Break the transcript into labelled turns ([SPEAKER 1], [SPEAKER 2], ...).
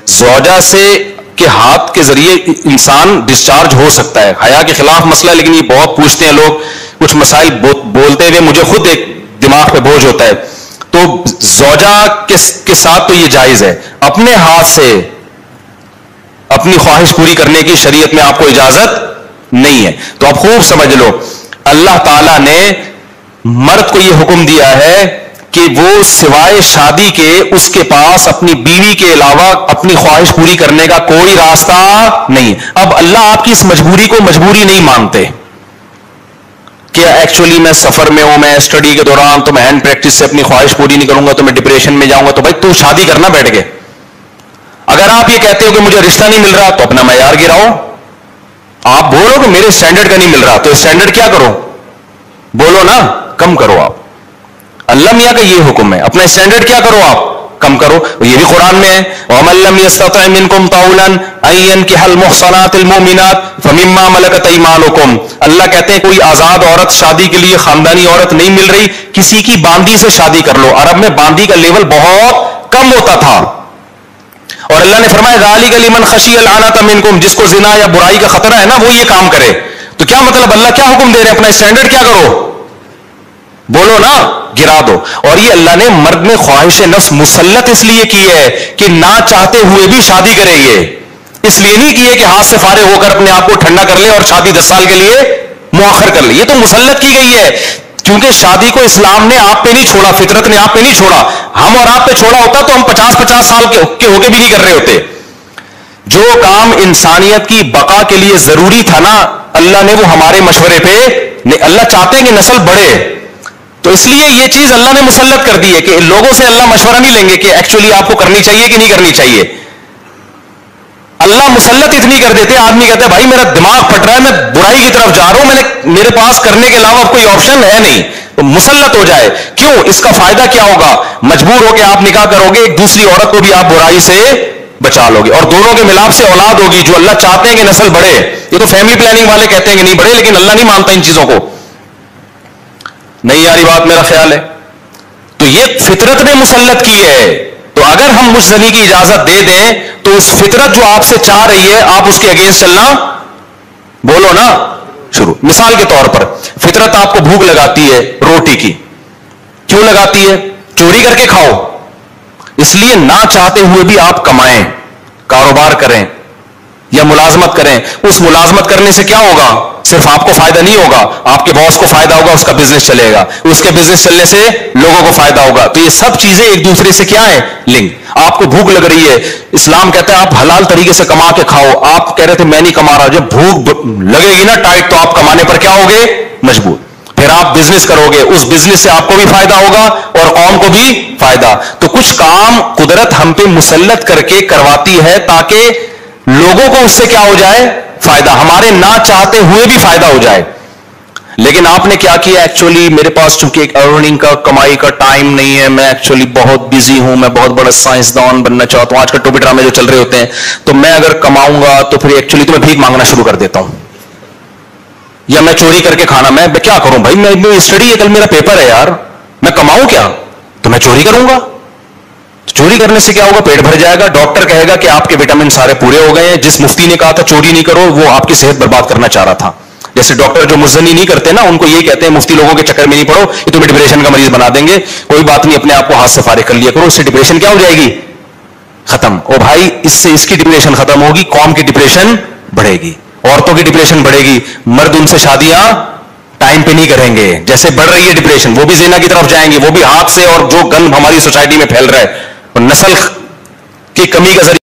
[SPEAKER 1] زوجہ سے کے ہاتھ کے ذریعے انسان ڈسچارج ہو سکتا ہے. حیا کے خلاف مسئلہ ہے، لیکن یہ بہت پوچھتے ہیں لوگ کچھ مسائل بولتے ہوئے مجھے خود ایک دماغ پہ بوجھ ہوتا ہے. تو زوجہ کے ساتھ تو یہ جائز ہے. اپنے ہاتھ سے اپنی خواہش پوری کرنے کی شریعت میں آپ کو اجازت نہیں ہے. تو آپ خوب سمجھ لو، اللہ تعالیٰ نے مرد کو یہ حکم دیا ہے کہ وہ سوائے شادی کے اس کے پاس اپنی بیوی کے علاوہ اپنی خواہش پوری کرنے کا کوئی راستہ نہیں. اب اللہ آپ کی اس مجبوری کو مجبوری نہیں مانتے کہ ایکچولی میں سفر میں ہوں، میں اسٹڈی کے دوران تو میں ہینڈ پریکٹس سے اپنی خواہش پوری نہیں کروں گا تو میں ڈپریشن میں جاؤں گا. تو بھائی تو شادی کرنا بیٹھ کے. اگر آپ یہ کہتے ہو کہ مجھے رشتہ نہیں مل رہا تو اپنا معیار گراؤ. آپ بولو کہ میرے اسٹینڈرڈ کا نہیں مل رہا تو اسٹینڈرڈ کیا کرو، بولو نا کم کرو. آپ اللہ میاں کا یہ حکم ہے، اپنا اسٹینڈرڈ کیا کرو، آپ کم کرو. یہ بھی قرآن میں ہے، وَمَن لَّمْ يَسْتَطِعْ مِنكُمْ طَوْلًا أَن يَنكِحَ الْمُحْصَنَاتِ الْمُؤْمِنَاتِ فَمِمَّا مَلَكَتْ أَيْمَانُكُمْ. اللہ کہتے ہیں کوئی آزاد عورت شادی کے لیے خاندانی عورت نہیں مل رہی، کسی کی باندی سے شادی کر لو. عرب میں باندی کا لیول بہت کم ہوتا تھا. اور اللہ نے فرمایا ذَلِكَ لِمَنْ خَشِيَ الْعَنَتَ مِنكُمْ، جس کو زنا یا برائی کا خطرہ ہے نا وہ یہ کام کرے. تو کیا مطلب اللہ کیا حکم دے رہے ہیں، اپنا اسٹینڈرڈ کیا کرو، بولو نا گرا دو. اور یہ اللہ نے مرد میں خواہش نفس مسلط اس لیے کی ہے کہ نہ چاہتے ہوئے بھی شادی کرے. یہ اس لیے نہیں کی ہے کہ ہاتھ سے فارغ ہو کر اپنے آپ کو ٹھنڈا کر لے اور شادی 10 سال کے لیے مؤخر کر لے. یہ تو مسلط کی گئی ہے کیونکہ شادی کو اسلام نے آپ پہ نہیں چھوڑا، فطرت نے آپ پہ نہیں چھوڑا. ہم اور آپ پہ چھوڑا ہوتا تو ہم 50-50 سال کے ہو کے بھی نہیں کر رہے ہوتے. جو کام انسانیت کی بقا کے لیے ضروری تھا نا اللہ نے وہ ہمارے مشورے پہ، اللہ چاہتے ہیں کہ نسل بڑھے تو اس لیے یہ چیز اللہ نے مسلط کر دی ہے کہ لوگوں سے اللہ مشورہ نہیں لیں گے کہ ایکچولی آپ کو کرنی چاہیے کہ نہیں کرنی چاہیے. اللہ مسلط اتنی کر دیتے آدمی کہتے ہیں بھائی میرا دماغ پھٹ رہا ہے، میں برائی کی طرف جا رہا ہوں، میرے پاس کرنے کے علاوہ کوئی آپشن ہے نہیں. تو مسلط ہو جائے کیوں، اس کا فائدہ کیا ہوگا، مجبور ہو کے آپ نکاح کرو گے، ایک دوسری عورت کو بھی آپ برائی سے بچا لو گے اور دونوں کے ملاپ سے اولاد ہوگی جو اللہ چاہتے ہیں کہ نسل بڑھے. یہ تو فیملی پلاننگ والے کہتے ہیں کہ نہیں بڑھے، لیکن اللہ نہیں مانتا ان چیزوں کو. نہیں آ رہی بات میرا خیال ہے. تو یہ فطرت نے مسلط کی ہے. تو اگر ہم مجھ زنی کی اجازت دے دیں تو اس فطرت جو آپ سے چاہ رہی ہے آپ اس کے اگینسٹ چلنا، بولو نا شروع. مثال کے طور پر فطرت آپ کو بھوک لگاتی ہے روٹی کی، کیوں لگاتی ہے، چوری کر کے کھاؤ. اس لیے نہ چاہتے ہوئے بھی آپ کمائیں، کاروبار کریں یا ملازمت کریں. اس ملازمت کرنے سے کیا ہوگا، صرف آپ کو فائدہ نہیں ہوگا، آپ کے باس کو فائدہ ہوگا، اس کا بزنس چلے گا، اس کے بزنس چلنے سے لوگوں کو فائدہ ہوگا. تو یہ سب چیزیں ایک دوسرے سے کیا ہے، لنک. آپ کو بھوک لگ رہی ہے، اسلام کہتا ہے آپ حلال طریقے سے کما کے کھاؤ. آپ کہہ رہے تھے میں نہیں کما رہا، جب بھوک لگے گی نا ٹائٹ تو آپ کمانے پر کیا ہوگے، مجبور. پھر آپ بزنس کرو گے، اس بزنس سے آپ کو بھی فائدہ ہوگا اور قوم کو بھی فائدہ. تو کچھ کام قدرت ہم پہ مسلط کر کے کرواتی ہے تاکہ لوگوں کو اس سے کیا ہو جائے، فائدہ، ہمارے نہ چاہتے ہوئے بھی فائدہ ہو جائے. لیکن آپ نے کیا کیا، ایکچولی میرے پاس چونکہ ایک ارننگ کا، کمائی کا ٹائم نہیں ہے، میں ایکچولی بہت بزی ہوں، میں بہت بڑا سائنسدان بننا چاہتا ہوں. آج کل ٹوپی ڈرامے جو چل رہے ہوتے ہیں، تو میں اگر کماؤں گا تو پھر ایکچولی تو میں بھیک مانگنا شروع کر دیتا ہوں یا میں چوری کر کے کھانا. میں کیا کروں بھائی، میں اسٹڈی ہے، کل میرا پیپر ہے یار، میں کماؤں کیا، تو میں چوری کروں گا. چوری کرنے سے کیا ہوگا، پیٹ بھر جائے گا. ڈاکٹر کہے گا کہ آپ کے وٹامن سارے پورے ہو گئے ہیں. جس مفتی نے کہا تھا چوری نہیں کرو وہ آپ کی صحت برباد کرنا چاہ رہا تھا. جیسے ڈاکٹر جو مزنی نہیں کرتے نا ان کو یہ کہتے ہیں مفتی لوگوں کے چکر میں نہیں پڑو، یہ تمہیں ڈپریشن کا مریض بنا دیں گے. کوئی بات نہیں، اپنے آپ کو ہاتھ سے فارغ کر لیا کرو، اس سے ڈپریشن کیا ہو جائے گی، ختم. او بھائی اس سے اس کی ڈپریشن ختم ہوگی، قوم کی ڈپریشن بڑھے گی، عورتوں کی ڈپریشن بڑھے گی. مرد ان سے شادیاں ٹائم پہ نہیں کریں گے، جیسے بڑھ رہی ہے ڈپریشن وہ بھی زنا کی طرف جائیں گے، وہ بھی ہاتھ سے، اور جو گند ہماری سوسائٹی میں پھیل رہا ہے نسل کی کمی کا ذریعہ